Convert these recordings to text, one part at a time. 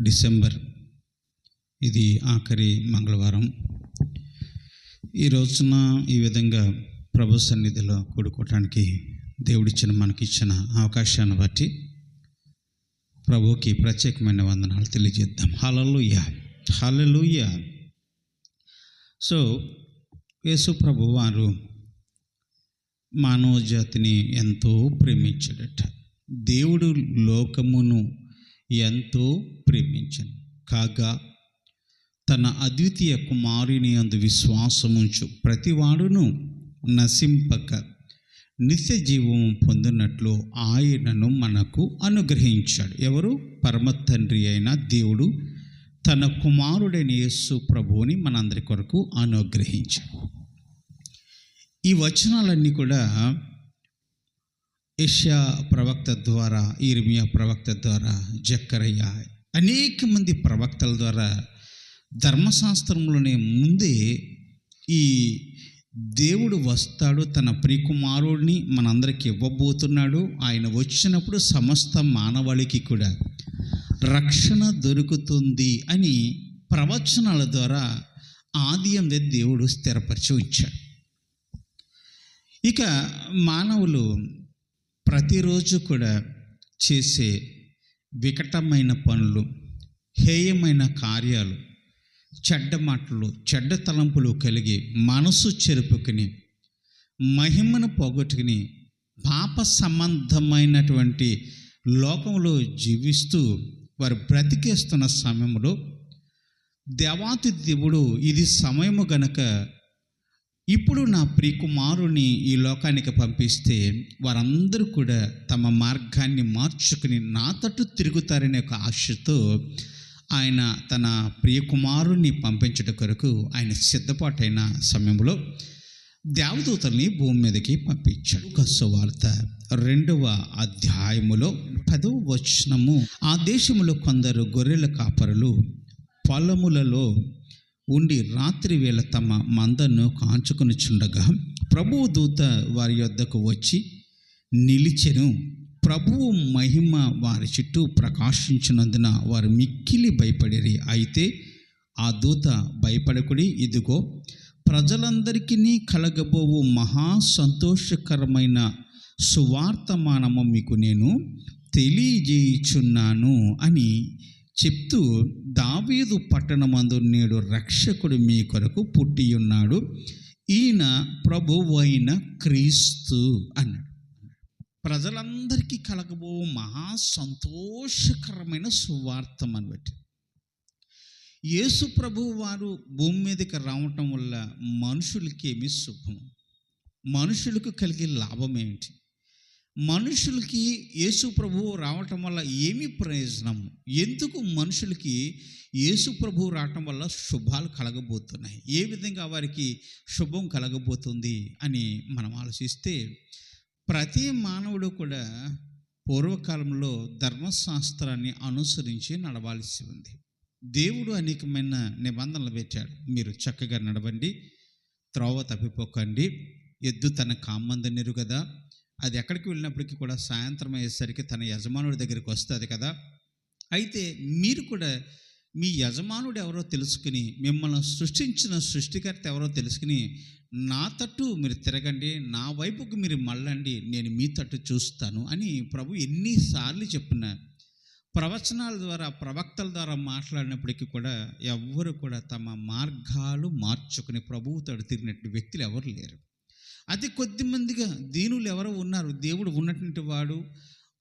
December ఇది ఆఖరి మంగళవారం. ఈ రోజున ఈ విధంగా ప్రభు సన్నిధిలో కూడుకోవటానికి దేవుడిచ్చిన మనకిచ్చిన అవకాశాన్ని బట్టి ప్రభువుకి ప్రత్యేకమైన వందనాలు తెలియజేద్దాం. హల్లెలూయా, హల్లెలూయా. సో యేసు ప్రభు వారు మానవ జాతిని ఎంతో ప్రేమించాడట. దేవుడు లోకమును ఎంతో ప్రేమించను కాగా తన అద్వితీయ కుమారుని యందు విశ్వాసముంచు ప్రతివాడును నశింపక నిత్య జీవము పొందినట్లు ఆయనను మనకు అనుగ్రహించాడు. ఎవరు? పరమ తండ్రి అయిన దేవుడు తన కుమారుడైన యేసు ప్రభువుని మనందరి కొరకు అనుగ్రహించాడు. ఈ వచనాలన్నీ కూడా యెషయా ప్రవక్త ద్వారా, ఇర్మియా ప్రవక్త ద్వారా, జకర్యా అనేక మంది ప్రవక్తల ద్వారా ధర్మశాస్త్రంలోనే ముందే ఈ దేవుడు వస్తాడు, తన ప్రియకుమారుడిని మనందరికి ఇవ్వబోతున్నాడు, ఆయన వచ్చినప్పుడు సమస్త మానవాళికి కూడా రక్షణ దొరుకుతుంది అని ప్రవచనాల ద్వారా ఆది అందే దేవుడు స్థిరపరిచి ఉంచాడు. ఇక మానవులు ప్రతిరోజు కూడా చేసే వికటమైన పనులు, హేయమైన కార్యాలు, చెడ్డ మాటలు, చెడ్డ తలంపులు కలిగి మనసు చెరుపుకుని మహిమను పోగొట్టుకుని పాప సంబంధమైనటువంటి లోకంలో జీవిస్తూ వారు బ్రతికేస్తున్న సమయంలో దేవాతి దేవుడు ఇది సమయము గనక ఇప్పుడు నా ప్రియకుమారుని ఈ లోకానికి పంపిస్తే వారందరూ కూడా తమ మార్గాన్ని మార్చుకుని నా తట్టు తిరుగుతారనే ఒక ఆశతో ఆయన తన ప్రియకుమారుని పంపించడం కొరకు ఆయన సిద్ధపాటైన సమయంలో దేవదూతల్ని భూమి మీదకి పంపించాడు. సువార్త 2వ అధ్యాయములో 10వ వచనము, ఆ దేశములో కొందరు గొర్రెల కాపరులు పొలములలో ఉండి రాత్రి వేళ తమ మందను కాంచుకొని చుండగా ప్రభువు దూత వారి యొద్దకు వచ్చి నిలిచెను. ప్రభువు మహిమ వారి చుట్టూ ప్రకాశించినందున వారు మిక్కిలి భయపడిరి. అయితే ఆ దూత భయపడకుడి, ఇదిగో ప్రజలందరికీ కలగబోవు మహా సంతోషకరమైన సువార్తమానము మీకు నేను తెలియజేయుచున్నాను అని చెప్తూ, దావీదు పట్టణమందు నేడు రక్షకుడు మీ కొరకు పుట్టియున్నాడు, ఈయన ప్రభువు అయిన క్రీస్తు అన్నాడు. ప్రజలందరికీ కలగబో మహా సంతోషకరమైన సువార్తమని బట్టి యేసు ప్రభువు వారు భూమి మీదకి రావటం వల్ల మనుషులకి ఏమి శుభము, మనుషులకు కలిగే లాభం ఏంటి, మనుషులకి యేసు ప్రభువు రావటం వల్ల ఏమి ప్రయోజనం, ఎందుకు మనుషులకి యేసు ప్రభువు రావటం వల్ల శుభాలు కలగబోతున్నాయి, ఏ విధంగా వారికి శుభం కలగబోతుంది అని మనం ఆలోచిస్తే, ప్రతి మానవుడు కూడా పూర్వకాలంలో ధర్మశాస్త్రాన్ని అనుసరించి నడవాల్సి ఉంది. దేవుడు అనేకమైన నిబంధనలు పెట్టాడు. మీరు చక్కగా నడవండి, త్రోవ తప్పిపోకండి, ఎద్దు తన కామందనిరు కదా, అది ఎక్కడికి వెళ్ళినప్పటికీ కూడా సాయంత్రం అయ్యేసరికి తన యజమానుడి దగ్గరికి వస్తుంది కదా. అయితే మీరు కూడా మీ యజమానుడు ఎవరో తెలుసుకుని, మిమ్మల్ని సృష్టించిన సృష్టికర్త ఎవరో తెలుసుకుని నా తట్టు మీరు తిరగండి, నా వైపుకు మీరు మళ్ళండి, నేను మీ తట్టు చూస్తాను అని ప్రభు ఎన్నిసార్లు చెప్పిన ప్రవచనాల ద్వారా, ప్రవక్తల ద్వారా మాట్లాడినప్పటికీ కూడా ఎవ్వరు కూడా తమ మార్గాలు మార్చుకుని ప్రభువు తట్టు తిరిగినటువంటి వ్యక్తులు ఎవరు లేరు. అతి కొద్ది మందిగా దీనులు ఎవరో ఉన్నారు. దేవుడు ఉన్నటువంటి వాడు,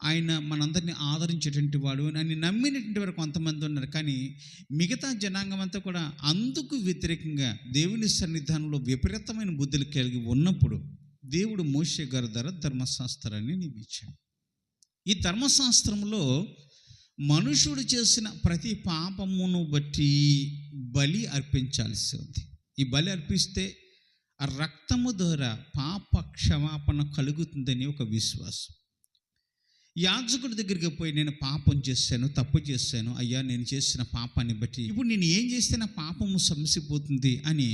ఆయన మనందరినీ ఆదరించేటువంటి వాడు అని నమ్మినటువంటి వారు కొంతమంది ఉన్నారు. కానీ మిగతా జనాంగం అంతా కూడా అందుకు వ్యతిరేకంగా దేవుని సన్నిధానంలో విపరీతమైన బుద్ధులు కలిగి ఉన్నప్పుడు దేవుడు మోషే గారి ద్వారా ధర్మశాస్త్రాన్ని నియమించాడు. ఈ ధర్మశాస్త్రంలో మనుషుడు చేసిన ప్రతి పాపమును బట్టి బలి అర్పించాల్సి ఉంది. ఈ బలి అర్పిస్తే ఆ రక్తము ద్వారా పాప క్షమాపణ కలుగుతుందని ఒక విశ్వాసం. యాజకుడి దగ్గరికి పోయి నేను పాపం చేశాను, తప్పు చేశాను అయ్యా, నేను చేసిన పాపాన్ని బట్టి ఇప్పుడు నేను ఏం చేస్తే నా పాపము సమసిపోతుంది అని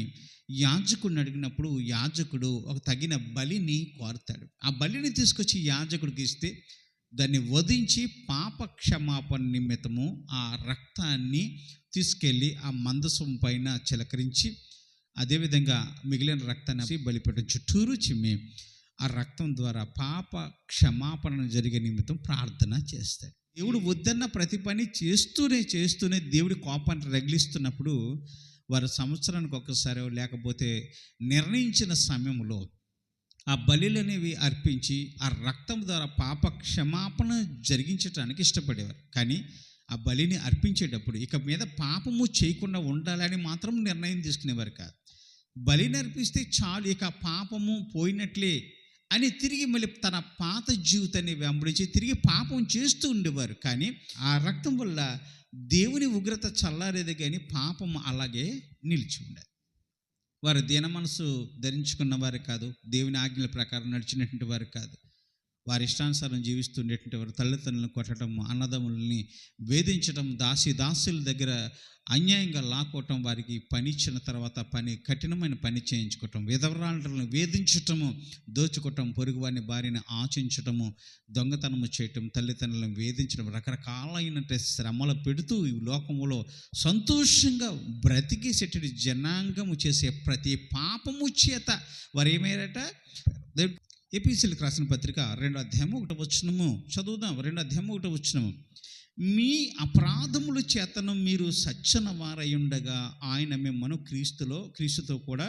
యాజకుడిని అడిగినప్పుడు యాజకుడు ఒక తగిన బలిని కోరుతాడు. ఆ బలిని తీసుకొచ్చి యాజకుడికి ఇస్తే దాన్ని వధించి పాప క్షమాపణ నిమిత్తము ఆ రక్తాన్ని తీసుకెళ్ళి ఆ మందసం పైన చిలకరించి, అదేవిధంగా మిగిలిన రక్తాన్ని బలిపీఠం చుట్టూరు చిమ్మి ఆ రక్తం ద్వారా పాప క్షమాపణ జరిగే నిమిత్తం ప్రార్థన చేస్తాడు. దేవుడు వద్దన్న ప్రతి పని చేస్తూనే దేవుడి కోపాన్ని రగిలిస్తున్నప్పుడు వారు సంవత్సరానికి ఒక్కసారి లేకపోతే నిర్ణయించిన సమయంలో ఆ బలులు అనేవి అర్పించి ఆ రక్తం ద్వారా పాప క్షమాపణ జరిగించడానికి ఇష్టపడేవారు. కానీ ఆ బలిని అర్పించేటప్పుడు ఇక మీద పాపము చేయకుండా ఉండాలని మాత్రం నిర్ణయం తీసుకునేవారు కాదు. బలిని అర్పిస్తే చాలు, ఇక పాపము పోయినట్లే అని తిరిగి మళ్ళీ తన పాత జీవితాన్ని వెంబడించి తిరిగి పాపం చేస్తూ ఉండేవారు. కానీ ఆ రక్తం వల్ల దేవుని ఉగ్రత చల్లారేది, కానీ పాపం అలాగే నిలిచి ఉండేది. వారు దీన మనసు ధరించుకున్న వారు కాదు, దేవుని ఆజ్ఞల ప్రకారం నడిచినటువంటి వారు కాదు. వారి ఇష్టానుసారం జీవిస్తుండేటువంటి వారు తల్లిదండ్రులను కొట్టడం, అన్నదమ్ములని వేధించడం, దాసుల దగ్గర అన్యాయంగా లాక్కోవటం, వారికి పని ఇచ్చిన తర్వాత కఠినమైన పని చేయించుకోవటం, విధవరాలను వేధించటము, దోచుకోవటం, పొరుగు వారిని భార్యని ఆచించటము, దొంగతనము చేయటం, తల్లిదండ్రులను వేధించడం, రకరకాలైన శ్రమలు పెడుతూ ఈ లోకములో సంతోషంగా బ్రతికేసేటటువంటి జనాంగము చేసే ప్రతి పాపము చేత వారు ఏమయ్యారట? ఎపిసిలకు రాసిన పత్రిక 2:1 చదువుదాం. 2:1 మీ అపరాధముల చేతను మీరు సచ్చన వారయుండగా ఆయన మిమ్మను క్రీస్తుతో కూడా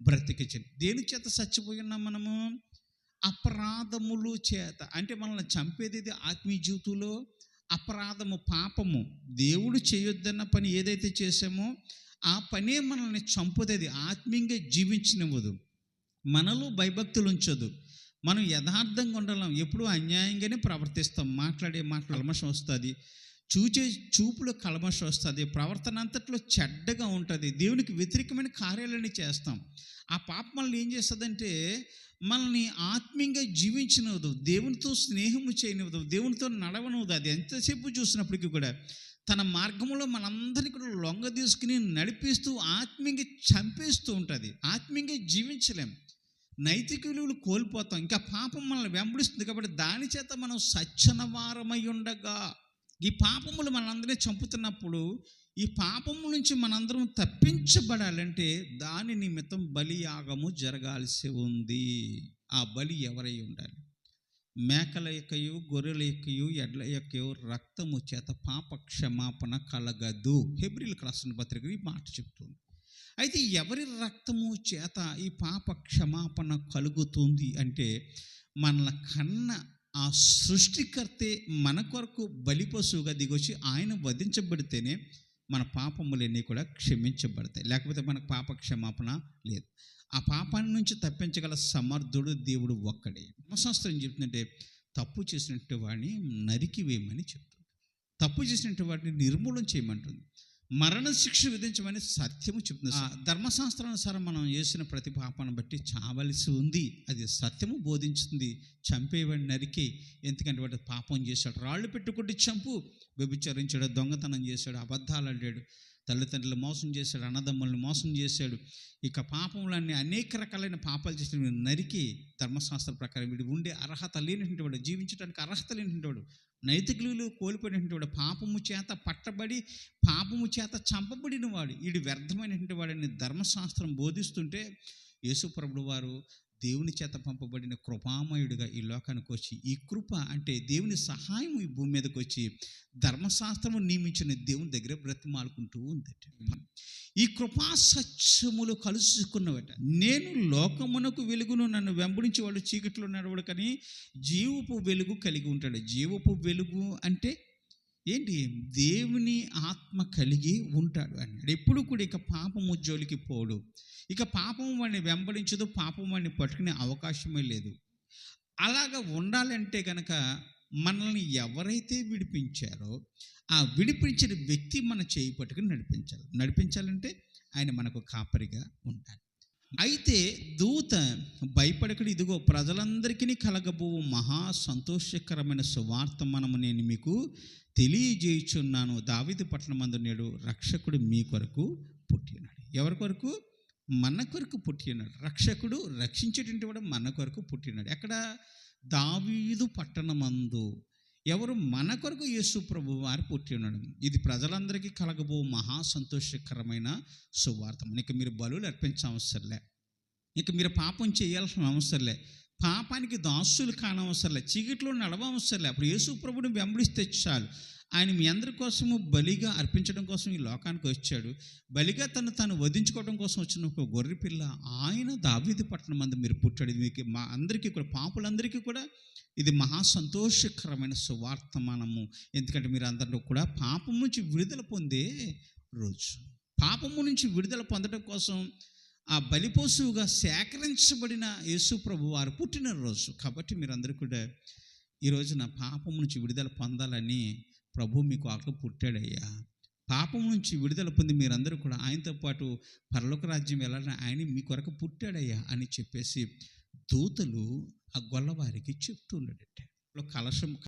బ్రతికించండి. దేని చేత చచ్చిపోయి ఉన్నాం మనము? అపరాధములు చేత. అంటే మనల్ని చంపేది ఆత్మీయ జీవితంలో అపరాధము, పాపము. దేవుడు చేయొద్దన్న పని ఏదైతే చేసామో ఆ పనే మనల్ని చంపుతుంది, ఆత్మీయంగా జీవించనివ్వదు, మనలో భయభక్తులు ఉంచదు. మనం యథార్థంగా ఉండలేం, ఎప్పుడూ అన్యాయంగానే ప్రవర్తిస్తాం. మాట్లాడే కల్మషం వస్తుంది, చూపులో కల్మషం వస్తుంది, ప్రవర్తన అంతట్లో చెడ్డగా ఉంటుంది, దేవునికి వ్యతిరేకమైన కార్యాలన్నీ చేస్తాం. ఆ పాప మనల్ని ఏం చేస్తుందంటే మనల్ని ఆత్మీయంగా జీవించనివ్వదు, దేవునితో స్నేహము చేయనివ్వదు, దేవునితో నడవనివ్వదు. అది ఎంతసేపు చూసినప్పటికీ కూడా తన మార్గంలో మనందరినీ కూడా లొంగ తీసుకుని నడిపిస్తూ ఆత్మీయంగా చంపేస్తూ ఉంటుంది. ఆత్మీయంగా జీవించలేం, నైతిక విలువలు కోల్పోతాం. ఇంకా పాపం మనల్ని వెంబడిస్తుంది. కాబట్టి దాని చేత మనం సచ్చనవారమై ఉండగా, ఈ పాపములు మనందరినీ చంపుతున్నప్పుడు ఈ పాపము నుంచి మనందరం తప్పించబడాలంటే దాని నిమిత్తం బలియాగము జరగాల్సి ఉంది. ఆ బలి ఎవరై ఉండాలి? మేకల యొక్కయు, గొర్రెల యొక్కయు, ఎడ్ల యొక్కయు రక్తము చేత పాప క్షమాపణ కలగదు. హెబ్రీయులకు రాసిన పత్రిక ఈ మాట చెప్తుంది. అయితే ఎవరి రక్తము చేత ఈ పాప క్షమాపణ కలుగుతుంది అంటే మనల కన్న ఆ సృష్టికర్తే మన కొరకు బలి పశువుగా దిగొచ్చి ఆయన వధించబడితేనే మన పాపములన్నీ కూడా క్షమించబడతాయి. లేకపోతే మనకు పాప క్షమాపణ లేదు. ఆ పాపాన్ని నుంచి తప్పించగల సమర్థుడు దేవుడు ఒక్కడే. ధర్మశాస్త్రం ఏం చెప్తుందంటే తప్పు చేసినట్టు వాడిని నరికివేయమని చెప్తుంది, తప్పు చేసినట్టు వాడిని నిర్మూలన చేయమంటుంది, మరణశిక్ష విధించమని సత్యము చెప్తుంది. ధర్మశాస్త్రానుసారం మనం చేసిన ప్రతి పాపాన్ని బట్టి చావలసి ఉంది, అది సత్యము బోధించుతుంది. చంపేవాడిని నరికి, ఎందుకంటే వాడు పాపం చేశాడు, రాళ్ళు పెట్టుకుంటే చంపు, వ్యభిచరించాడు, దొంగతనం చేశాడు, అబద్ధాలు ఆడాడు, తల్లిదండ్రులు మోసం చేశాడు, అన్నదమ్ములను మోసం చేశాడు, ఇక పాపములన్నీ అనేక రకాలైన పాపాలు చేసిన నరికి ధర్మశాస్త్ర ప్రకారం వీడు ఉండే అర్హత లేనిటువంటి వాడు, జీవించడానికి అర్హత లేనిటువంటి వాడు, నైతికులు కోల్పోయినటువంటి వాడు, పాపము చేత పట్టబడి పాపము చేత చంపబడిన వాడు, వీడు వ్యర్థమైనటువంటి వాడని ధర్మశాస్త్రం బోధిస్తుంటే యేసుప్రభుడు వారు దేవుని చేత పంపబడిన కృపామయుడిగా ఈ లోకానికి వచ్చి, ఈ కృప అంటే దేవుని సహాయం ఈ భూమి మీదకి వచ్చి ధర్మశాస్త్రము నియమించిన దేవుని దగ్గర బ్రతిమాలుకుంటూ ఉందట. ఈ కృపా సత్యములు కలుసుకున్నవట. నేను లోకమునకు వెలుగును, నన్ను వెంబడించి వాళ్ళు చీకట్లో నడవడు కానీ జీవపు వెలుగు కలిగి ఉంటాడు. జీవపు వెలుగు అంటే ఏంటి? దేవుని ఆత్మ కలిగి ఉంటాడు అన్నాడు. ఎప్పుడు కూడా ఇక పాపము జోలికి పోడు, ఇక పాపం వాడిని వెంబడించదు, పాపం వాడిని పట్టుకునే అవకాశమే లేదు. అలాగా ఉండాలంటే కనుక మనల్ని ఎవరైతే విడిపించారో ఆ విడిపించిన వ్యక్తి మన చేయి పట్టుకుని నడిపించాలంటే ఆయన మనకు కాపరిగా ఉండాలి. అయితే దూత భయపడకుడు, ఇదిగో ప్రజలందరికీ కలగబో మహా సంతోషకరమైన సువార్త నేను మీకు తెలియజేయుచున్నాను. దావీదు పట్టణమందు నేడు రక్షకుడు మీ కొరకు పుట్టి ఉన్నాడు. ఎవరి కొరకు? మన కొరకు పుట్టి ఉన్నాడు. రక్షకుడు, రక్షించేటువంటి వాడు మన కొరకు పుట్టినాడు. ఎక్కడ? దావీదు పట్టణమందు. ఎవరు? మన కొరకు యేసు ప్రభు వారు పుట్టి ఉన్నాడు. ఇది ప్రజలందరికీ కలగబో మహా సంతోషకరమైన సువార్త. ఇక మీరు బలులు అర్పించవసరంలే, ఇక మీరు పాపం చేయాల్సిన అవసరంలే, పాపానికి దాసులు కానవసరంలే, చీకట్లో నడవవసరంలే. అప్పుడు యేసు ప్రభుని వెంబడిస్తే చాలు. ఆయన మీ అందరి కోసము బలిగా అర్పించడం కోసం ఈ లోకానికి వచ్చాడు. బలిగా తను వధించుకోవడం కోసం వచ్చిన ఒక గొర్రె పిల్ల. ఆయన దావీదు పట్టణం మందు మీరు పుట్టాడు. మీకు మా అందరికీ కూడా, పాపులందరికీ కూడా ఇది మహా సంతోషకరమైన సువార్తమానము. ఎందుకంటే మీరు అందరూ కూడా పాపం నుంచి విడుదల పొందే రోజు. పాపము నుంచి విడుదల పొందడం కోసం ఆ బలిపోసుగా సేకరించబడిన యేసు ప్రభు వారు పుట్టిన రోజు. కాబట్టి మీరందరూ కూడా ఈ రోజున పాపం నుంచి విడుదల పొందాలని ప్రభు మీకు ఆకు పుట్టాడయ్యా. పాపం నుంచి విడుదల పొంది మీరందరూ కూడా ఆయనతో పాటు పరలోక రాజ్యం వెళ్ళాలని ఆయన మీ కొరకు పుట్టాడయ్యా అని చెప్పేసి దూతలు ఆ గొల్లవారికి చెప్తూ ఉన్నాడంటే కలశం